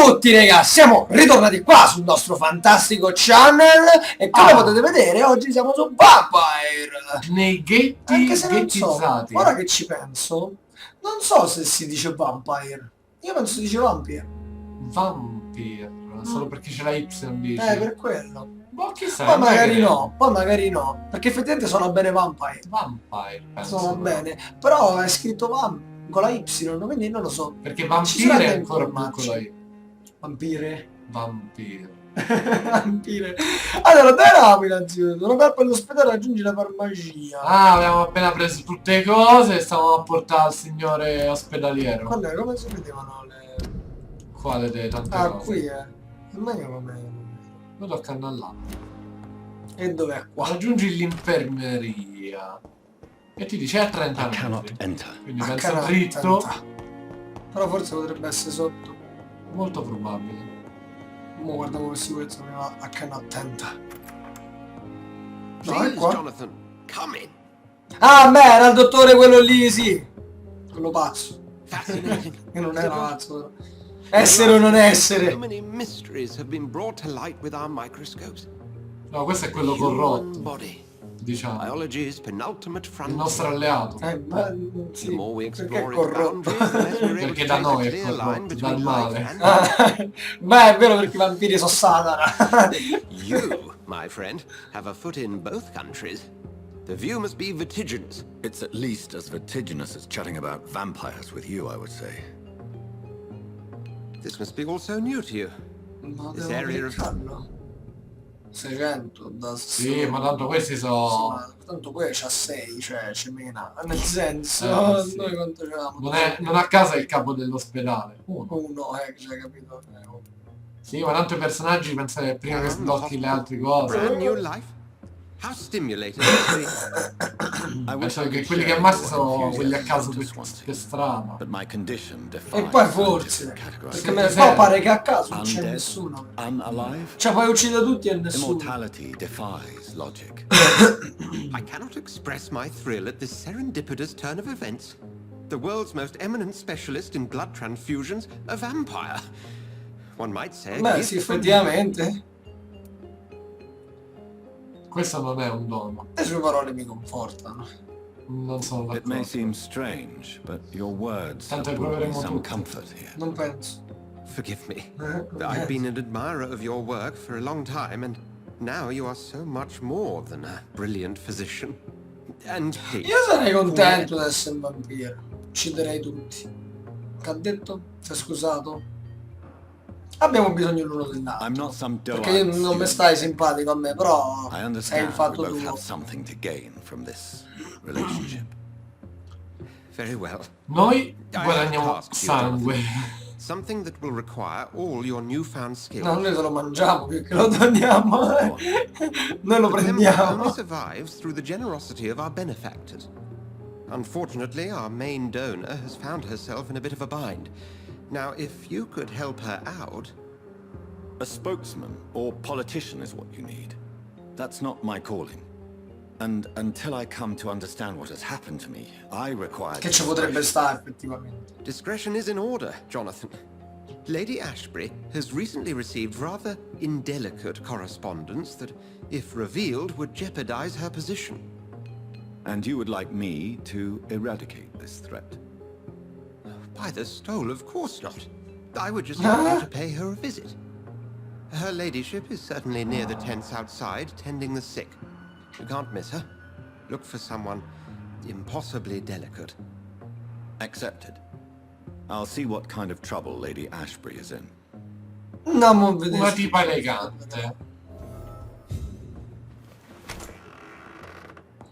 tutti raga, siamo ritornati qua sul nostro fantastico channel e come potete vedere oggi siamo su Vampyr. Nei ghetti, anche se non so, ghettizzati. ora che ci penso, non so se si dice Vampyr. Io penso si dice Vampyr. Vampyr, solo perché c'è la Y dici. Per quello. Ma chissà, Poi magari no, perché effettivamente suona bene Vampyr. Vampyr, penso. Suona bene, però è scritto con la Y, quindi non lo so. Perché Vampyr è ancora più con la Y. Vampire? Vampyr. Vampire. Allora, dove eravamo innanzitutto? Sono per l'ospedale, raggiungi la farmacia. Ah, abbiamo appena preso tutte le cose e stavamo a portare al signore ospedaliero. Quando come si vedevano le... Quale delle tante cose? Qui ma io come... Lo tocca andare là. E dov'è qua? Raggiungi l'infermeria. E ti dice a 30 metri. Quindi penso dritto. Però forse potrebbe essere sotto. Molto probabile. Mo guardavo per sicurezza prima a cannot enter. No, Please, è qua. Jonathan, come in. Ah, beh, era il dottore quello lì, sì. Quello pazzo. Fascinating. Che non era pazzo, però. Essere o non essere. So many mysteries have been brought to light with our microscopes. No, questo è quello Human corrotto, body. diciamo. Biology's penultimate Il frontier. nostro alleato. Ma sì, The more we perché è explore its corrotto? boundaries, the less we're able to Perché da trace a noi è clear line corrotto, between dal life male. and death. Beh, è vero perché i vampiri sono Satana. You, my friend, have a foot in both countries. The view must be vertiginous. It's at least as vertiginous as chatting about vampires with you, I would say. This must be all so new to you. Ma This devo area of... cliccarlo. 600 da Sì, ma tanto questi sono... tanto poi c'ha 6, cioè c'è meno. Nel senso, sì. noi quanto c'avevamo? Non a casa è il capo dell'ospedale. Uno, che c'hai capito? Sì, ma tanto i personaggi pensano che prima che sblocchi le altre cose. Brand new life? How stimulating must be. Penso che quelli che ammazzi sono quelli a caso per strada. But my condition E defies poi forse, categorization. perché qua pare che a caso non c'è Undead, nessuno. unalive? Cioè poi uccide tutti e nessuno. Immortality defies logic. I cannot express my thrill at this serendipitous turn of events. The world's most eminent specialist in blood transfusions, a vampire. One might say... a Beh gift sì, from effettivamente. Questo non è un dono. Le sue parole mi confortano. Non sono It may d'accordo. seem strange, but your words have Tanto brought me proveremo some tutti. comfort here. Non penso. Forgive me. I've been an admirer of your work for a long time, and now you are so much more than a brilliant physician. And please, Io sarei contento di essere un vampiro. Ucciderei tutti. Che ha detto? Si è scusato? Abbiamo bisogno l'uno I'm dell'altro. not some Perché io non mi student. stai simpatico a me, però I sei il understand we fatto both tuo. have something to gain from this relationship. very well. Noi I have guadagniamo tasks, you, sangue. Something that will require all your newfound skills. No, noi se lo mangiamo più che lo doniamo. Noi lo The chemical prendiamo. only survives through the generosity of our benefactors. Unfortunately, our main donor has found herself in a bit of a bind. Now, if you could help her out... A spokesman or politician is what you need. That's not my calling. And until I come to understand what has happened to me, I require... Che ci potrebbe stare effettivamente. Discretion is in order, Jonathan. Lady Ashbury has recently received rather indelicate correspondence that, if revealed, would jeopardize her position. And you would like me to eradicate this threat? By the stole, of course not. I would just like you to pay her a visit. Her ladyship is certainly near the tents outside, tending the sick. You can't miss her. Look for someone impossibly delicate. Accepted. I'll see what kind of trouble Lady Ashbury is in. Andiamo a vedere. Una tipa elegante.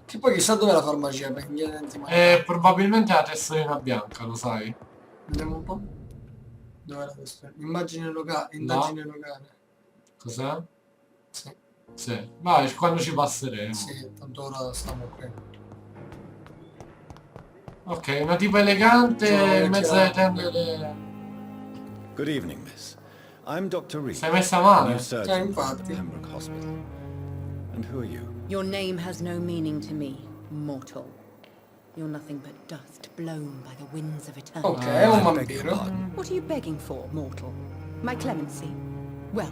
Che poi chissà dov'è la farmacia per gli denti. Probabilmente la testolina bianca, lo sai? Vediamo un po'. Dov'è la testolina? Immagine locale. Indagine locale. Cos'è? Sì. Sì. Vai, quando ci passeremo. Sì, tanto ora stiamo qui. Ok, una tipa elegante in mezzo alle tende. Good evening, miss. I'm Dr. Reed, Sei messa male? new surgeon from the infatti. Pembroke Hospital. And who are you? Your name has no meaning to me, mortal. You're nothing but dust blown by the winds of eternity. Ok, è un I beg your vampiro. pardon. What are you begging for, mortal? My clemency. Well,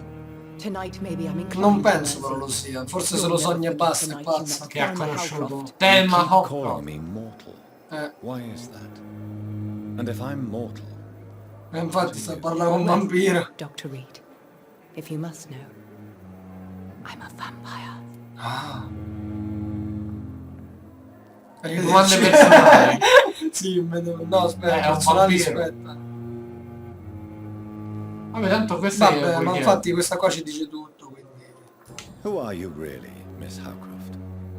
tonight maybe I'm inclined. Non penso però lo sia, forse se lo sogna e basta, è pazzo. Che ha conosciuto Thelma Calling Hawcroft. me mortal. Why is that? And if I'm mortal, Infatti sta parlando con un vampiro. Dr. Reed, if you must know, I'm a vampire. Ah. Domande personali. Sì, no aspetta, È un personali vampiro. aspetta. Vabbè, tanto questa è Vabbè, ma infatti questa qua ci dice tutto, quindi. who are you really, Miss Howcroft?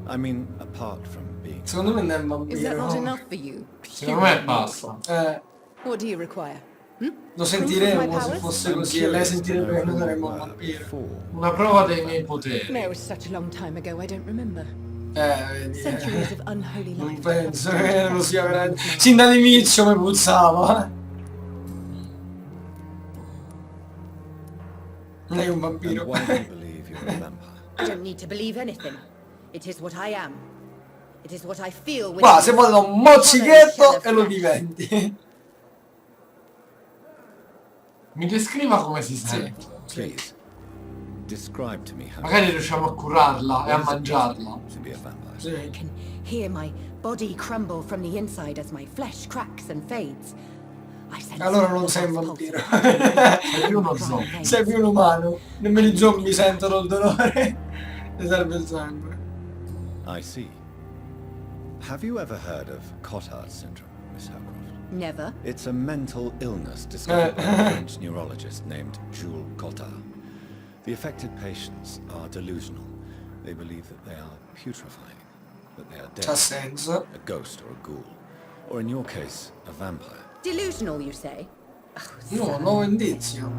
I mean, apart from being... Secondo me non è un Is that not vampiro. enough for you? Secondo me basta. What do you require? Lo sentiremo se fosse così e lei sentirebbe che noi saremmo un vampiro. Una prova dei miei poteri. No, it's such a long time ago, I don't remember. Vedi, Centuries of unholy non life. penso che lo sia veramente. Sin dall'inizio mi puzzava. Lei è un And vampiro. why do you believe you're a vampire? I don't need to believe anything. It is what I am. It is what I feel with Qua, se vuoi da un mozzichetto e lo diventi. Mi descriva come si sente. Please, describe to me how Magari riusciamo a curarla e a mangiarla. to be a vampire. Sì. I can hear my body crumble from the inside as my flesh cracks and fades. I sense Allora non the sei un pulse vampiro. Sei più uno zombie. Sei più un umano. Nemmeno i zombie sentono il dolore. Le serve il sangue. I see. Have you ever heard of Cotard syndrome, Miss Howcroft? Never. It's a mental illness discovered by a French neurologist named Jules Cotard. The affected patients are delusional. They believe that they are putrefying, that they are C'ha dead, senso. a ghost or a ghoul, or in your case, a vampire. Delusional, you say? No, nuovo indizio.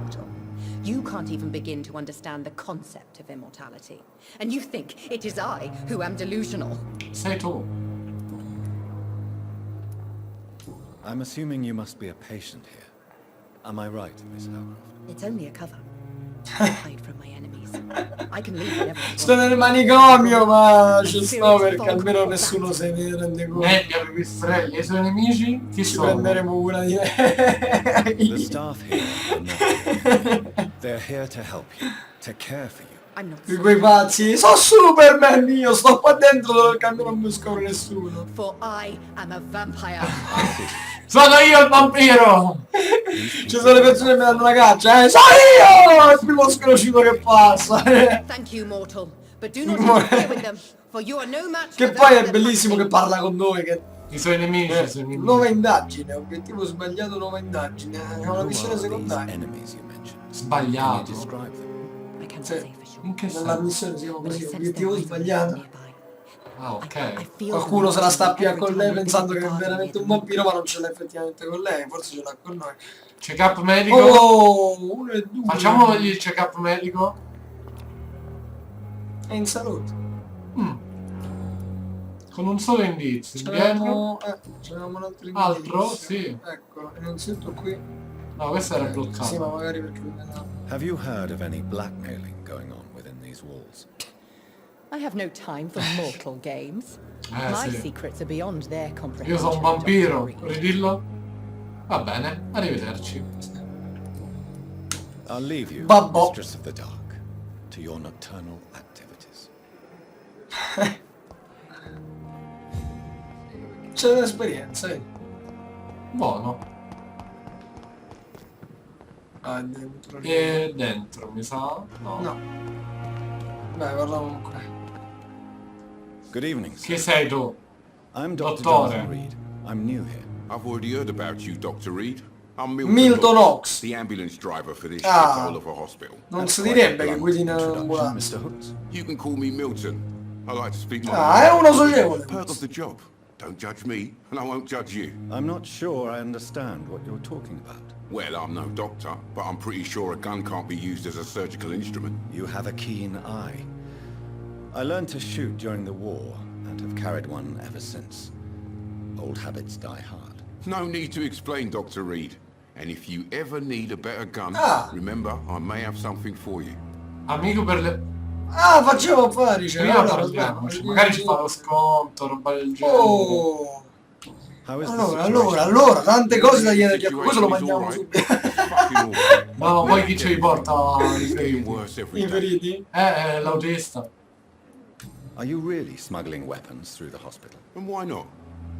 You can't even begin to understand the concept of immortality. And you think it is I who am delusional. Sei tu. I'm assuming you must be a patient here. Am I right, Miss Howcroft? It's only a cover. I hide from my enemies. I can leave whenever I Sto want. nel manicomio, ma ci sto perché almeno nessuno se ne rende conto. Nebbia, pipistrelli e i suoi nemici chi Ci sono? prenderemo una di The lei. staff here are not. They're here to help you, to care for you. I'm not Di quei pazzi. So Superman io, sto qua dentro dove almeno non mi scopre nessuno. for I am a vampire. Sono io il vampiro! Ci sono le persone che mi danno una caccia, Sono io! Il primo sconosciuto che passa. Thank you, mortal, but do not interfere with them, for you are no match Che for poi those è that bellissimo che hunt parla con noi, che I suoi nemici, i suoi nemici. nuova indagine, obiettivo sbagliato, nuova indagine. È una Who missione are these secondaria. enemies you mentioned? Can you Sbagliato. describe them? me. I cannot Sì. say for sure. In che Nella senso? missione si chiama But I così, sense obiettivo their presence sbagliato. nearby. Ah, I ok. feel Qualcuno them se la sta every più con time lei I pensando che è visit the veramente un garden. vampiro, ma non ce l'ha effettivamente con lei, forse ce l'ha con noi. Check-up medico. Oh, uno e due. Facciamo il check-up medico. È in salute. Con un solo indizio. Dietro. C'avevamo un altro Altro? indizio. Sì. Eccolo, innanzitutto qui. No, questo era Sì, bloccato. ma magari perché non è Have you heard of any blackmailing going on within these walls? I have no time for mortal games. My Sì. secrets are beyond their Io comprehension. sono un vampiro. Dr. Reed. Vuoi dirlo? Va bene, arrivederci. I'll leave you, Babbo. mistress of the dark, to your nocturnal activities. C'è un'esperienza, Buono. Ah, è dentro. E dentro, mi sa? No. No. Beh, guarda comunque. Good evening, sir. Chi sei tu? I'm Dr. Dottore. Jonathan Reed. I'm new here. I've already heard about you, Dr. Reed. I'm Milton Ox. the ambulance driver for this Ah. shithole of a hospital. Non That's si quite direbbe a che blunt guidi in introduction, un'ambulanza. Mr. Hooks. You can call me Milton. I like to speak my Ah, è mind. uno socievole. Part of the job. Don't judge me, and I won't judge you. I'm not sure I understand what you're talking about. Well, I'm no doctor, but I'm pretty sure a gun can't be used as a surgical instrument. You have a keen eye. I learned to shoot during the war and have carried one ever since. Old habits die hard. No need to explain, Dr. Reed. And if you ever need a better gun, Ah. remember, I may have something for you. Amico per le... Ah, facciamo affari, cioè. Prima allora, parliamoci. aspetta, Magari ci fa lo sconto, roba del genere. Oh. How is the Allora, situation? allora, tante cose da chiedere a Situation questo lo is mangiamo all right. subito. It's fucking awful. No, No, poi chi ce li porta i It's getting feriti? worse every I day. feriti? L'autista. Are you really smuggling weapons through the hospital? And why not?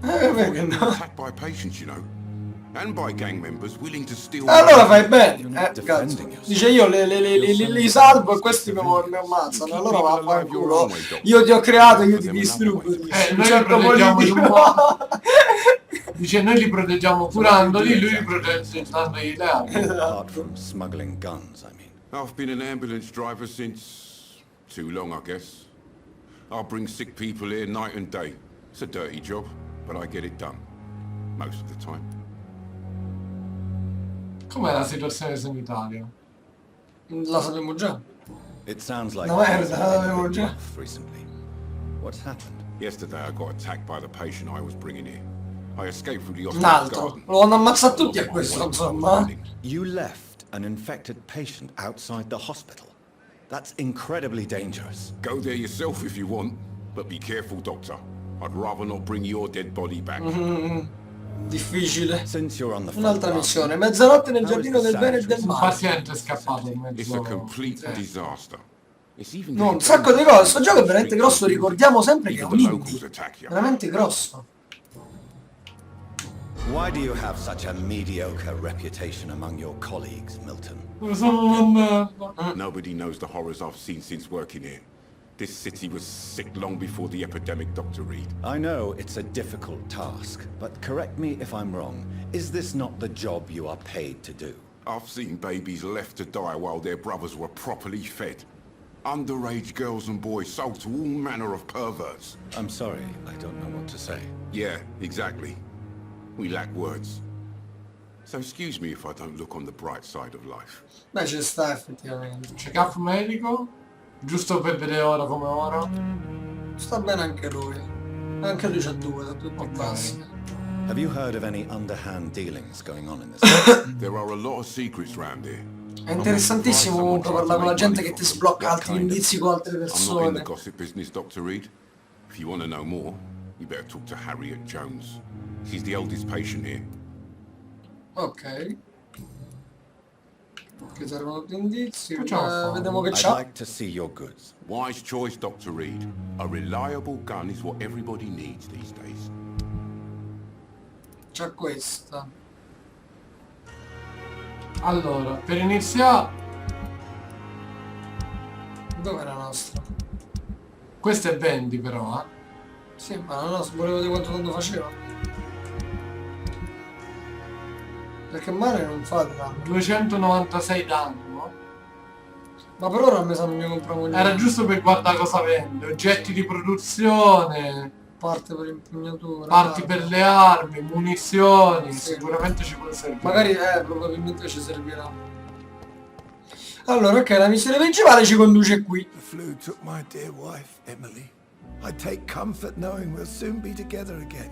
Perché Been no? attacked by patients, you know. And by gang members willing to steal... Allora fai bene. You're not Cazzo. defending yourself. Dice io li salvo e questi mi ammazzano. Allora va a fare culo. Io ti ho creato, io ti distruggo. Noi li proteggiamo in un modo. Dice noi li proteggiamo curandoli, lui li protegge dandogli le armi. Apart from smuggling guns, I mean. I've been an ambulance driver since... too long, I guess. I'll bring sick people here night and day. It's a dirty job, but I get it done. Most of the time. Com'è la situazione sanitaria? La sappiamo già. It sounds like No, things have been a avevo bit già. rough recently. What's happened? Yesterday I got attacked by the patient I was bringing here. I escaped through the Un hospital altro. garden. Lo vanno a ammazzare tutti a questo, insomma. You left an infected patient outside the hospital. That's incredibly dangerous. Go there yourself if you want, but be careful, Doctor. I'd rather not bring your dead body back. Difficile. Since you're on the front Un'altra line, missione. Mezzanotte nel how is giardino the del bene e del sanitary Un male. paziente è scappato in It's a mezzo. complete disaster. It's even No, un getting sacco di dangerous. cose. Sto gioco è veramente grosso, ricordiamo sempre che è Even un the indie. locals attack you. Veramente grosso. Why do you have such a mediocre reputation among your colleagues, Milton? Sono una merda. Nobody knows the horrors I've seen since working here. This city was sick long before the epidemic, Dr. Reed. I know it's a difficult task, but correct me if I'm wrong. Is this not the job you are paid to do? I've seen babies left to die while their brothers were properly fed. Underage girls and boys sold to all manner of perverts. I'm sorry, I don't know what to say. Yeah, exactly. We lack words. So excuse me if I don't look on the bright side of life. Beh, ci sta effettivamente. Check-up medico. Giusto per vedere ora come ora. Sta bene anche lui. Anche lui c'ha due, sono tutti bassi. Have you heard of any underhand dealings going on in this? There are a lot of secrets round here. È interessantissimo comunque parlare con la gente che ti sblocca altri indizi con altre I'm not in the persone. gossip business, Dr. Reed. If you want to know more, you better talk to Harriet Jones. She's the oldest patient here. Ok. Che servono tutti indizi. Facciamo fare. Vediamo che I'd c'ha. like to see your goods. Wise choice, Dr. Reed. A reliable gun is what everybody needs these days. C'ha questa. Allora, per iniziare, Dov'è la nostra? questo è 20 però, Sì, ma la nostra volevo vedere quanto tanto faceva. Perché male non fa danno. 296 danno. Ma per ora mi sa non mi compriamo niente. Era giusto per guardare cosa vende. Oggetti di produzione, Parte per l'impugnatura. parti per le armi, munizioni, Sì. sicuramente ci può servire. Magari, probabilmente ci servirà. Allora, ok, la missione principale ci conduce qui. The flu took my dear wife, Emily. I take comfort knowing we'll soon be together again.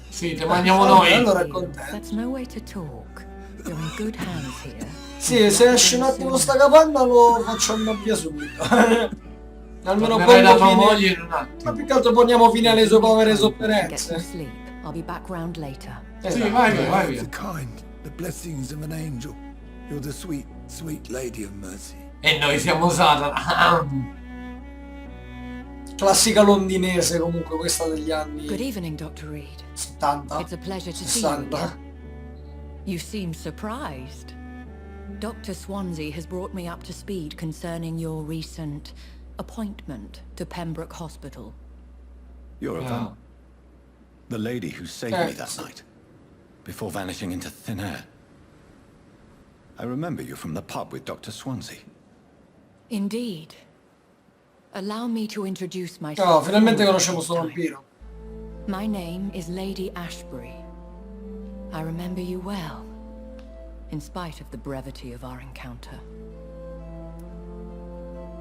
Sì, te mandiamo noi. Allora è contento. That's no way to talk. You're in good hands here. Sì, se esce un attimo sta capanna lo faccio andare via subito. Almeno Tornerai da tua fine. moglie in un attimo. Ma più che altro poniamo fine alle sue povere Get some sofferenze. sleep. I'll be back round later. Sì, Esatto. vai via, vai The via. kind, the blessings of an angel. You're the sweet, sweet lady of mercy. E noi siamo Satana. Classica londinese comunque questa degli anni Good evening, Dr. Reed. 70. It's a pleasure to see you 60. again. You seem surprised. Dr. Swansea has brought me up to speed concerning your recent appointment to Pembroke Hospital. You're a Yeah. vamp. The lady who saved me that night, before vanishing into thin air. I remember you from the pub with Dr. Swansea. Indeed. Allow me to introduce myself. Oh, finalmente for the conosciamo sto first time. vampiro. My name is Lady Ashbury. I remember you well, in spite of the brevity of our encounter.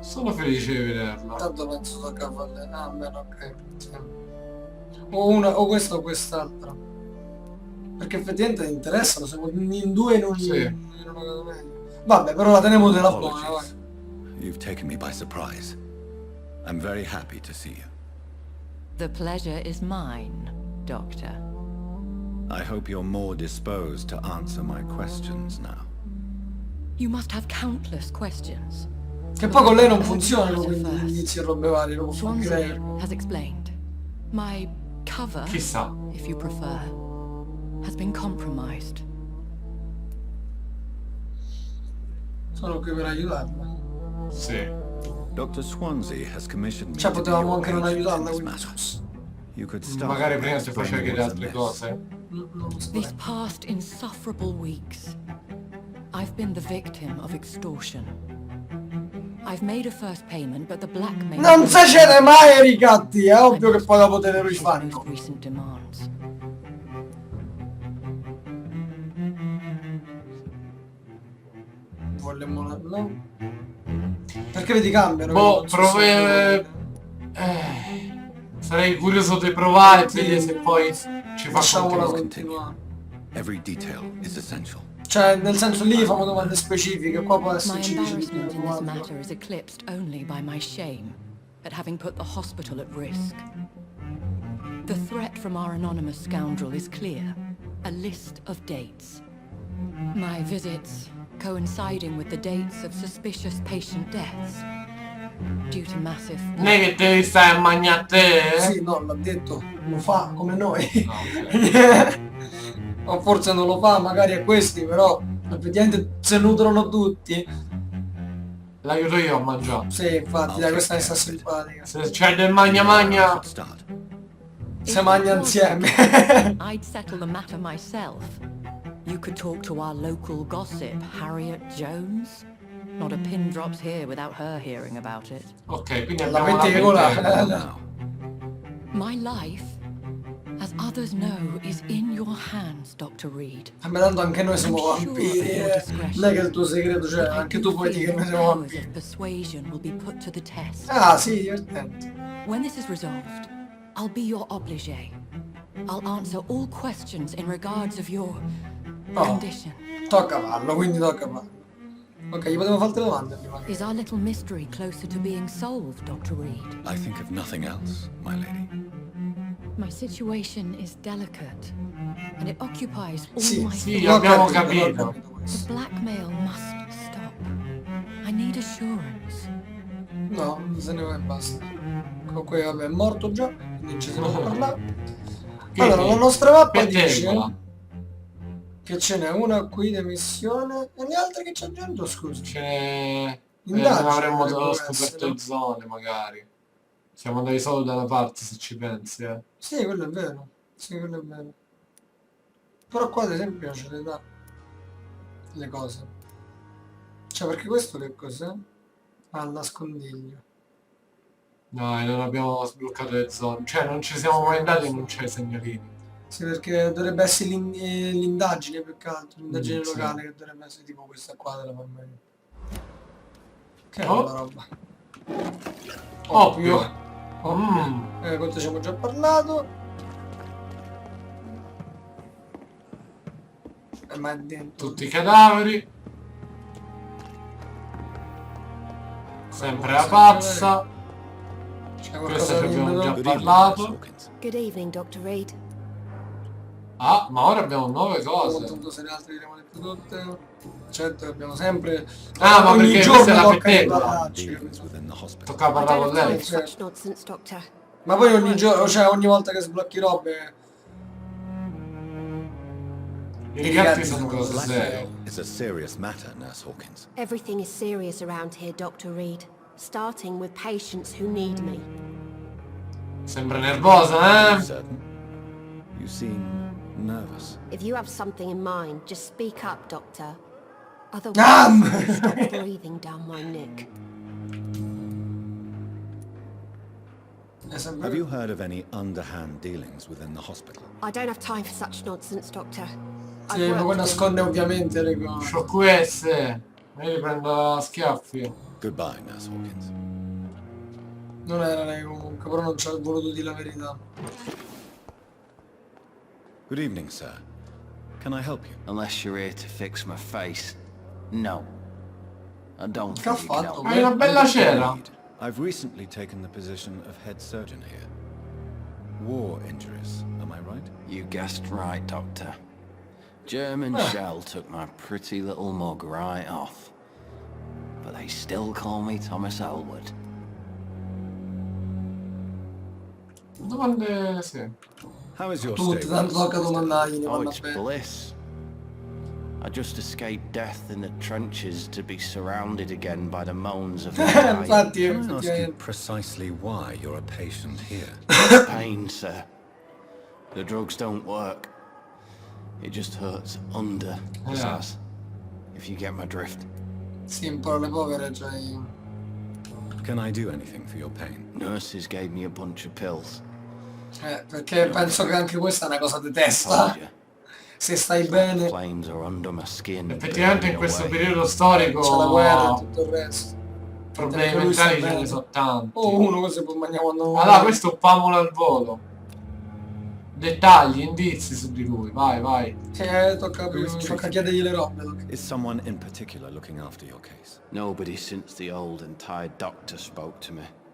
Sono felice di vederla. Tanto penso tocca a farle. Ah, bene, ok. Sì. O una, o questa o quest'altra. Perché effettivamente interessano, siamo in due in un... Sì. in una cosa meglio. Vabbè, però la teniamo della buona, vai. Apologies. You've taken me by surprise. I'm very happy to see you. The pleasure is mine, Doctor. I hope you're more disposed to answer my questions now. You must have countless questions. Che poi con lei non funzionano, quindi inizi a robe varie, lo può fare Swansea lei. has explained. My cover, Chissà. if you prefer, has been compromised. Sono qui per aiutarla. Sì. Dr. Swansea has commissioned me Cioè to be potevamo your anche non agent in aiutarla, this quindi matter. scusa. You could start Magari by prima ti faceva explaining chiedere what's altre amiss. cose. Non lo so. These past insufferable weeks, I've been the victim of extortion. I've made a first payment, but the blackmail... Non si cede mai ai ricatti, è ovvio che poi dopo te ne His rifanno. most recent demands. Vogliamo no? Perché vedi cambiano? Boh, Non so se- sarei curioso di provare e vedere se poi ci fa Lasciamola continuare. continuare. Every detail is essential. Cioè, nel senso lì famo domande specifiche, qua può My esserci dice di embarrassment in this trovarlo. matter is eclipsed only by my shame at having put the hospital at risk. The threat from our anonymous scoundrel is clear. A list of dates. My visits coinciding with the dates of suspicious patient deaths due to massive... Non è che devi stare a mangiare te? Sì, no, l'ha detto, lo fa come noi. No, ok. O forse non lo fa, magari a questi, però effettivamente se nutrono tutti. L'aiuto io a mangiare. Sì, infatti, dai, questa mi sta simpatica. Se c'è del magna I magna, should start. Se mangia insieme. I'd settle the matter myself. You could talk to our local gossip, Harriet Jones. Not a pin drops here without her hearing about it. ok, quindi La abbiamo la pettegola. pettegola. Now, My life, as others know, is in your hands, Dr. Reed. Ma tanto anche noi siamo vampiri. Non è che il tuo segreto, cioè, anche tu puoi dire che noi siamo powers vampiri. of persuasion will be put to the test. Ah, sì, divertente. When this is resolved, I'll be your obligé. I'll answer all questions in regards of your condition. Tocca farlo, quindi tocca farlo. Ok, gli potevo fare altre domande prima. Is our little mystery closer to being solved, Dr. Reed? I think of nothing else, my lady. My situation is delicate, and it occupies all Sì, my sì, thoughts. abbiamo l'ho capito. The questo. blackmail must stop. I need assurance. No, se ne va e basta. Comunque, vabbè, è morto già, quindi ci siamo parlati. Allora, la nostra mappa dice pettegola. che ce n'è una qui di missione e le altre che c'è dentro, scusa. C'è... Indagine, non avremmo dovrebbero scoperto essere. le zone, magari. Siamo andati solo da una parte, se ci pensi, eh. Sì, quello è vero. Sì, quello è vero. Però qua ad esempio ce le dà le cose. Cioè, perché questo che cos'è? Ah, il nascondiglio. Dai, non abbiamo sbloccato le zone. Cioè, non ci siamo mai andati e non c'è i segnalini. Sì, perché dovrebbe essere l'indagine più che altro, l'indagine Sì. locale che dovrebbe essere tipo questa qua della famiglia. Che è Oh. quella roba? Ovvio. Questo ci abbiamo già parlato. Ma è dentro. Tutti i cadaveri. Sempre la pazza. C'è Questo qualcosa ci di abbiamo già nuovo? Good evening, Miss parlato. Hawkins. Good evening, Dr. Reed. Ah, ma ora abbiamo nuove Abbiamo cose. tutto, se le altre diremo le tutte. Certo, abbiamo sempre... Ah, ma ogni perché giorno questa è la tocca pettegola. impararci, Dealings within the hospital. Toccava I parlare don't con have time lei. for such nonsense, Doctor. Ma poi ogni giorno, cioè ogni volta che sblocchi robe... I gatti sono cose serie. Blackmail is a serious matter, Nurse Hawkins. Everything is serious around here, Dr. Reed. Starting with patients who need me. Sembra nervosa, eh? Certain? You seem nervous. If you have something in mind, just speak up, Doctor. Ah! Otherwise, stop breathing down my neck. È sempre... Have you heard of any underhand dealings within the hospital? I don't have time for such nonsense, Doctor. Sì, ma poi nasconde ovviamente le cose. Shock QS. Io li prendo a schiaffi. Goodbye, Nurse Hawkins. Non era lei comunque, però non ci ha voluto dire la verità. Good evening, sir. Can I help you? Unless you're here to fix my face. No. I don't Che ha think you can fatto? help. Hai una bella cera. Indeed. I've recently taken the position of head surgeon here. War injuries, am I right? You guessed right, Doctor. German shell took my pretty little mug right off. But they still call me Thomas Elwood. Domande, sì. How is your Tutti, stay? tanto tocca domandargli, ne Oh, vanno it's bene. bliss. I just escaped death in the trenches to be surrounded again by the moans of the dying. Infatti, Can I ask you effettivamente. precisely why you're a patient here? Pain, sir. The drugs don't work. It just hurts under his Yeah. ass. If you get my drift. Sì, un po' le povere, cioè... Can I do anything for your pain? Nurses gave me a bunch of pills. Perché penso che anche questa è una cosa di testa. Told you. Se stai The bene, flames are under my skin. Effettivamente in burning questo away. periodo storico c'è la guerra e tutto il resto. problemi Anche lui sta mentali ce bene. ne sono tanti. O uno così può mangiare quando... Allora, questo è un pamolo al volo. Dettagli, indizi su di lui, vai, vai. Tocca chiedergli le robe. Is someone in particular looking after your case? Nobody since the old and tired doctor spoke to me.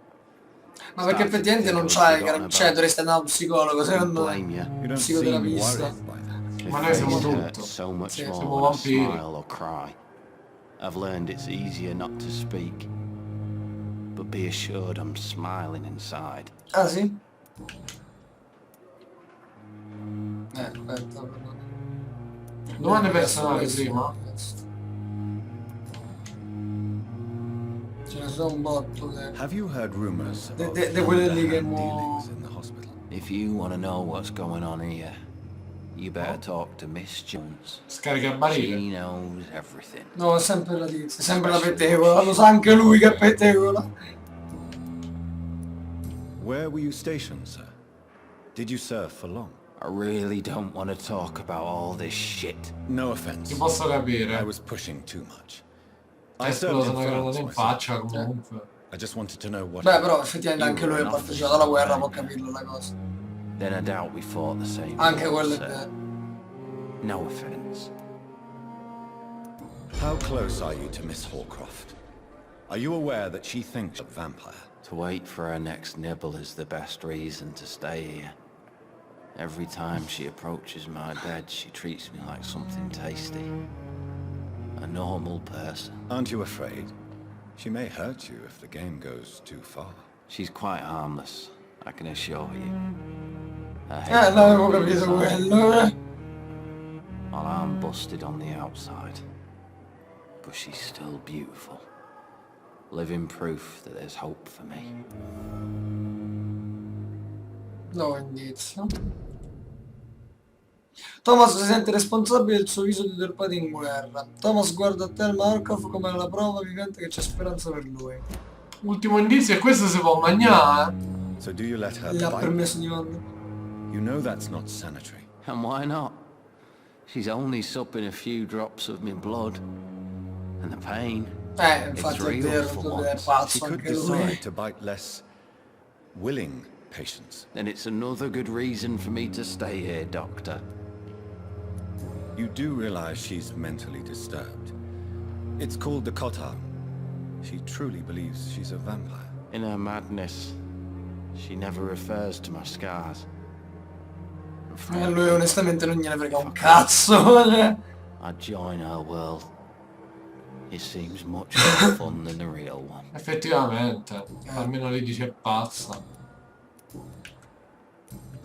Ma perché effettivamente non c'hai, cioè dovresti andare a un psicologo, secondo me. Blame you. You don't seem Psicoterapista. worried by that. Ma My noi siamo face tutto. hurts so much Sì, more siamo when I vampiri. smile or cry. I've learned it's easier not to speak. But be assured I'm smiling inside. Ah sì? Aspetta. Domande personali prima. Ce ne sono un botto de... Have you heard rumors of quelle lì che underhand mo... dealings in the hospital? If you want to know what's going on here, you better talk to Miss Jones. Scarica il She barile. knows everything. No, è sempre la tizia, sempre la pettegola, lo sa anche lui che è pettegola. Where were you stationed, sir? Did you serve for long? I really don't want to talk about all this shit. No offense. Ti posso I capire. was pushing too much. È I served esplosa in una granata France in myself. faccia comunque. I just wanted to know what... Beh, però effettivamente anche lui ha partecipato alla guerra, può capirlo la cosa. Then I doubt we fought the same. Anche war, quello è sir. vero. No offense. How close are you to Miss Horcroft? Are you aware that she thinks a vampire? To wait for her next nibble is the best reason to stay here. Every time she approaches my bed, she treats me like something tasty. A normal person. Aren't you afraid? She may hurt you if the game goes too far. She's quite harmless, I can assure you. L'avevo capito quello. While I'm busted on the outside. But she's still beautiful. Living proof that there's hope for me. No indizio. Thomas si sente responsabile del suo viso deturpato in guerra. Thomas guarda a te Markov come la prova vivente che c'è speranza per lui. Ultimo indizio, e questo si può mangiare. So do you let her Gli ha bite? permesso di mangiare. You know that's not sanitary. And why not? She's only supping a few drops of my blood. And the pain. Infatti è real vero, for tu once. è She pazzo could anche lui. decide to bite less willing patients. Then it's another good reason for me to stay here, Doctor. You do realize she's mentally disturbed. It's called the Kotar. She truly believes she's a vampire. In her madness, she never refers to my scars. Lui onestamente non gliene frega un cazzo. Cioè. I join her world. It seems much more fun than the real one. Effettivamente. Almeno lei dice pazza.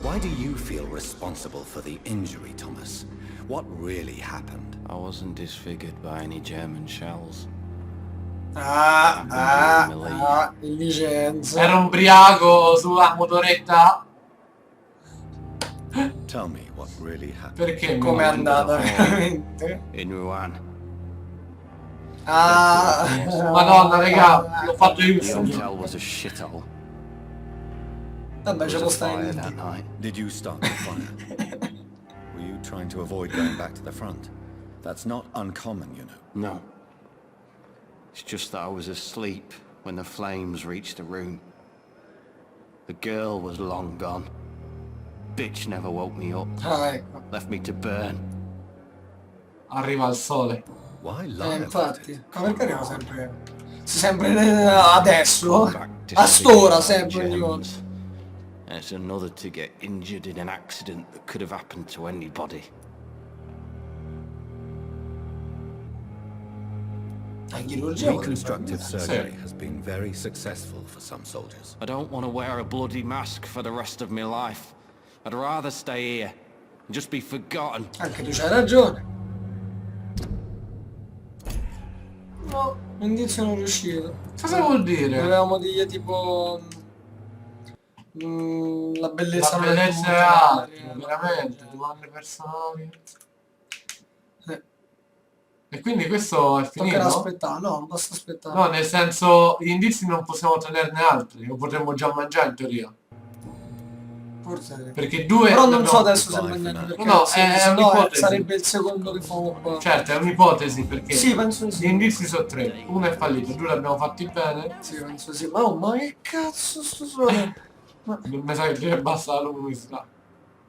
Why do you feel responsible for the injury, Thomas? What really happened? I wasn't disfigured by any German shells. Il licenza. Era ubriaco sulla motoretta. Tell me what really happened. Perché Com'è mi- andata veramente? In Rouen. Madonna, raga, l'ho fatto io. The hotel was a shithole. Vabbè, There c'è was lo a fire stai that night. Did you start the fire? Were you trying to avoid going back to the front? That's not uncommon, you know. No. It's just that I was asleep when the flames reached the room. The girl was long gone. Bitch never woke me up. Ecco. Left me to burn. Arriva il sole. Why lie about Infatti. it? Ma perché arriva sempre... Sempre adesso? Back to A speaking st'ora about sempre ogni volta. Germans. And it's another to get injured in an accident that could have happened to anybody. chirurgia Reconstructive surgery has been very successful for some soldiers. I don't want to wear a bloody mask for the rest of my life. I'd rather stay here and just be forgotten. Anche tu c'hai ragione. No, l'indizio non è riuscito. Cosa vuol dire? Dovevamo dire tipo... la bellezza La non è bellezza è dovuta, altro, veramente, domande personali. E quindi questo è Toccherà finito? aspettare, no, non basta aspettare. No, nel senso, gli indizi non possiamo tenerne altri, lo potremmo già mangiare in teoria. Forse. Perché due... Però non so no, adesso se mangiare, perché no, se è no un'ipotesi. sarebbe il secondo che famo qua. Certo, è un'ipotesi, perché Sì, penso di sì. gli indizi sono tre. Uno è fallito, due l'abbiamo fatti bene. Sì, penso sì. Ma che cazzo sto suonando? Mi sa che basta la luminosità.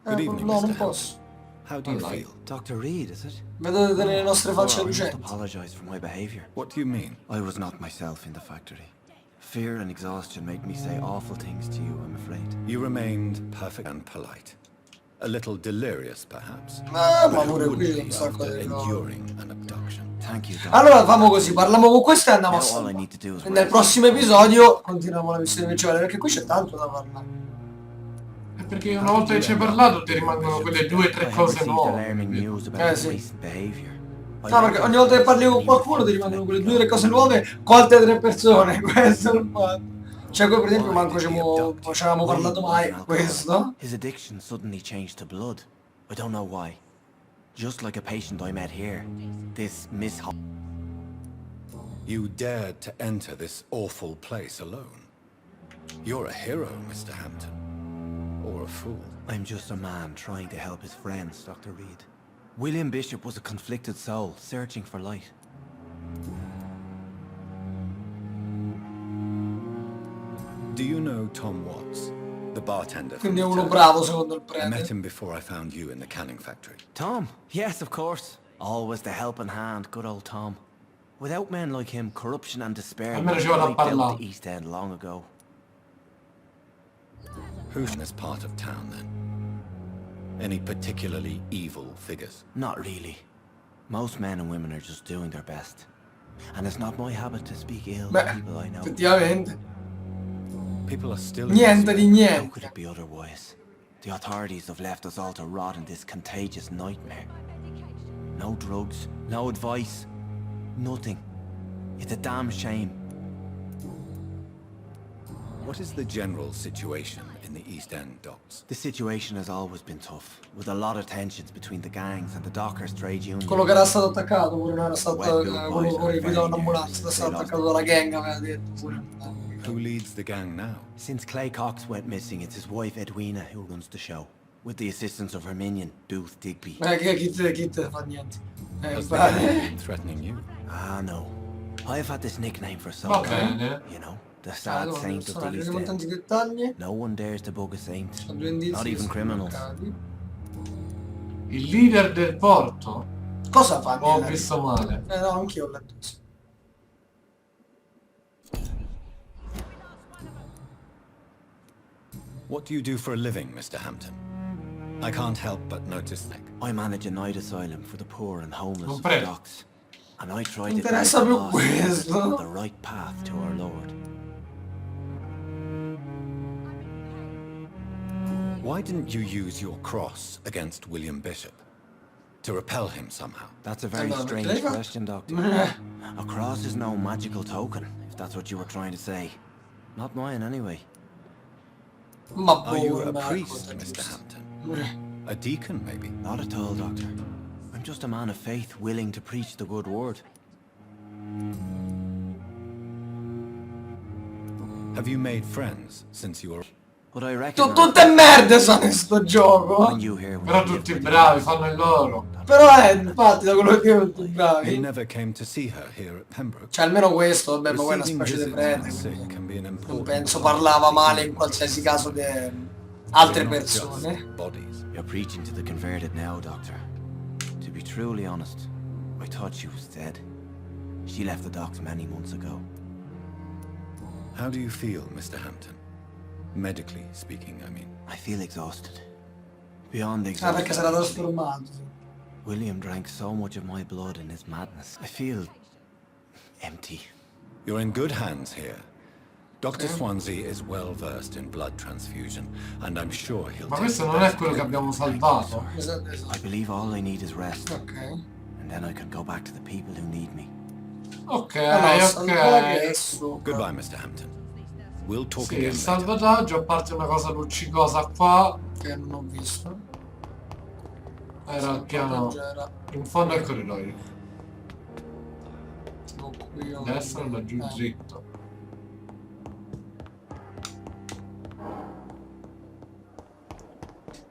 Good evening, no, non Mr. posso. How do you Allora. feel? Dr. Reed, is it? Vedete delle nostre facce I must lucenti. apologize for my behavior. What do you mean? I was not myself in the factory. Fear and exhaustion made me say awful things to you, I'm afraid. You remained perfect and polite. A little delirious, perhaps. Ma But who pure wouldn't qui be un sacco after di cose. enduring an abduction? Thank you, Dr. Allora famo così, parliamo con questo e andiamo a Now all I salvare. need to do is E nel rest. prossimo episodio continuiamo la missione principale, perché qui c'è tanto da parlare. È perché una volta che ci hai parlato ti rimangono quelle due o I tre have cose received nuove. alarming news about his sì. recent behavior. No, perché ogni volta che parli con qualcuno ti rimangono quelle due o tre cose nuove con altre tre persone, questo è il fatto. Cioè qui per esempio manco ci avevamo parlato mai, questo. His addiction suddenly changed to blood. I don't know why. Just like a patient I met here. This Miss Ho- You dared to enter this awful place alone. You're a hero, Mr. Hampton. Or a fool. I'm just a man trying to help his friends, Dr. Reed. William Bishop was a conflicted soul, searching for light. Do you know Tom Watts? The bartender from Quindi è the uno town? bravo secondo il I met prete. him before I found you in the canning factory. Tom? Yes, of course. Always the helping hand, good old Tom. Without men like him, corruption and despair Almeno would ci have vado a wiped out parlare. the East End long ago. Who's in this part of town, then? Any particularly evil figures? Not really. Most men and women are just doing their best. And it's not my habit to speak ill of Beh, people I know. effettivamente. People are still... Niente di How niente. could it be otherwise? The authorities have left us all to rot in this contagious nightmare. No drugs, no advice, nothing. It's a damn shame. What is the general situation in the East End docks? The situation has always been tough, with a lot of tensions between the gangs and the dockers' trade union. Quello che era stato attaccato pure non era stato quello che guidava un'ambulanza, era stato attaccato dalla gang, aveva detto pure. Who leads the gang now? Since Clay Cox went missing, it's his wife Edwina who runs the show, with the assistance of her minion, Booth Digby. Chi te fa niente? Has the gang been threatening you? Ah, no. I've had this nickname for so Va long. bene. You know, the sad saint of the East con tanti End. dettagli. No one dares to bug a saint. Sono due indizi Not che even sono criminals. mancati. Il leader del porto? Cosa fa? Ho visto male. No, anch'io ho letto così. What do you do for a living, Mr. Hampton? I can't help but notice that. I manage a night asylum for the poor and homeless of the Comprendo. docks. And I try to Interessa guide the più lost questo. on the right path to our Lord. Why didn't you use your cross against William Bishop? To repel him somehow? That's a very Allora, strange prego. question, Doctor. A cross is no magical token, if that's what you were trying to say. Not mine, anyway. Ma Are you a buona, priest, cosa Mr. giusta. Hampton? A deacon, maybe? Not at all, Doctor. I'm just a man of faith, willing to preach the good word. Have you made friends since you were... But I reckon Tutte merde sono in sto gioco. when you hear Però tutti bravi, fanno il loro. Però infatti da quello che io tutti You bravi. never came to see her here at Pembroke? Cioè almeno questo, vabbè, ma poi è una Receiving specie di visits from the prete. sick quindi can be an Non important penso part of parlava the male in healing qualsiasi process. caso di altre They're not just persone. bodies. You're preaching to the converted now, Doctor. To be truly honest, I thought she was dead. She left the docks many months ago. How do you feel, Mr. Hampton? Medically speaking, I mean. I feel exhausted. Beyond Ah, perché sarà exhausted. trasformato. William drank so much of my blood in his madness. I feel empty. You're in good hands here. Dr. Swansea is well versed in blood transfusion, and I'm sure he'll Ma take questo the non è best quello che care abbiamo of you. salvato. Esatto, esatto. I believe all I need is rest. Ok. And then I can go back to the people who need me. Ok, Allora, salvare è ok. sopra. Goodbye, Mr. Hampton. We'll talk Sì, again il later. salvataggio, a parte una cosa luccicosa qua, Che non ho visto. era il piano Era in fondo al corridoio. qui A destra o laggiù dritto.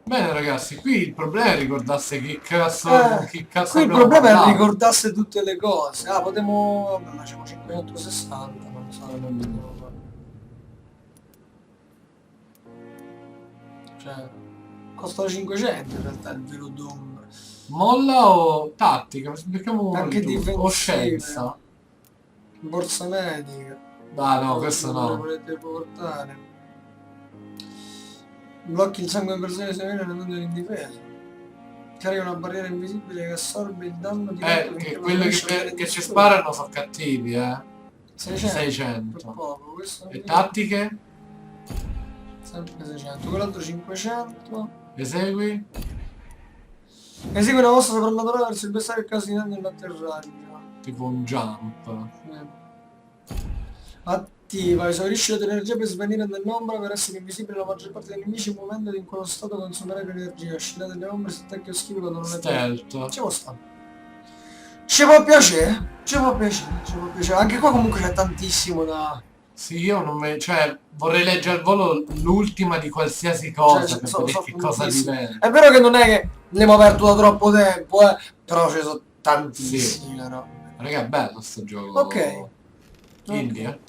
Bene ragazzi, qui il problema è ricordarsi chi cazzo qui il abbiamo problema è parlato. ricordarsi tutte le cose. Ah, potremmo... Vabbè, ma c'è 560, non lo so, non vediamo. Cioè, costa 500 in realtà il velo d'ombra. Molla o tattica? Becchiamo Anche difensiva. o scienza. Borsa medica. Ah no, questo no. Volete portare. Blocchi il sangue in versione severa rendendo l'indifeso. Carica una barriera invisibile che assorbe il danno diretto Che quelli che ci sparano sono cattivi, 600. Per poco, questo E tattiche? Sempre 600. Quell'altro 500. Esegui? Esegui una mossa soprannaturale verso il bersaglio in caso di danno nell'atterraggio. Tipo un jump. Attiva, esaurisce la tua energia per svanire nell'ombra per essere invisibile la maggior parte dei nemici muovendo in quello stato consumerà l'energia. Oscillate le ombre se attacchi o schivi quando non è Stealth. Ci può stare. Ci può piacere. Ci può piacere. Ci può piacere. Anche qua comunque c'è tantissimo da... Sì, io non me... Cioè, vorrei leggere al volo l'ultima di qualsiasi cosa Cioè, per vedere che cosa diventa. È vero che non è che abbiamo aperto da troppo tempo, però ci sono tantissime robe. Raga, è bello sto gioco. Ok. Indie,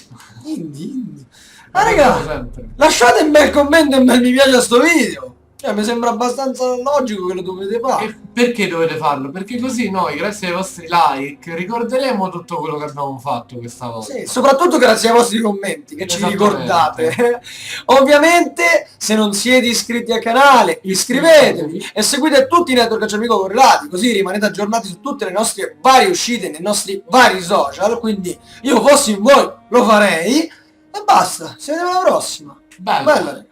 Indie. Ah raga, sempre. lasciate un bel commento e un bel mi piace a sto video. Cioè, mi sembra abbastanza logico che lo dovete fare. E perché dovete farlo? Perché così noi, grazie ai vostri like, ricorderemo tutto quello che abbiamo fatto questa volta. Sì, soprattutto grazie ai vostri commenti, che ci Esattamente. ricordate. Ovviamente, se non siete iscritti al canale, iscrivetevi e seguite tutti i network amico correlati, così rimanete aggiornati su tutte le nostre varie uscite nei nostri vari social. Quindi, io fossi in voi, lo farei. E basta, ci vediamo alla prossima. Bella. Bella, raga.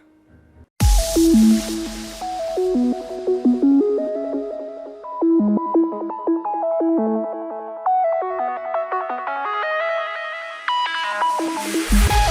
Yeah.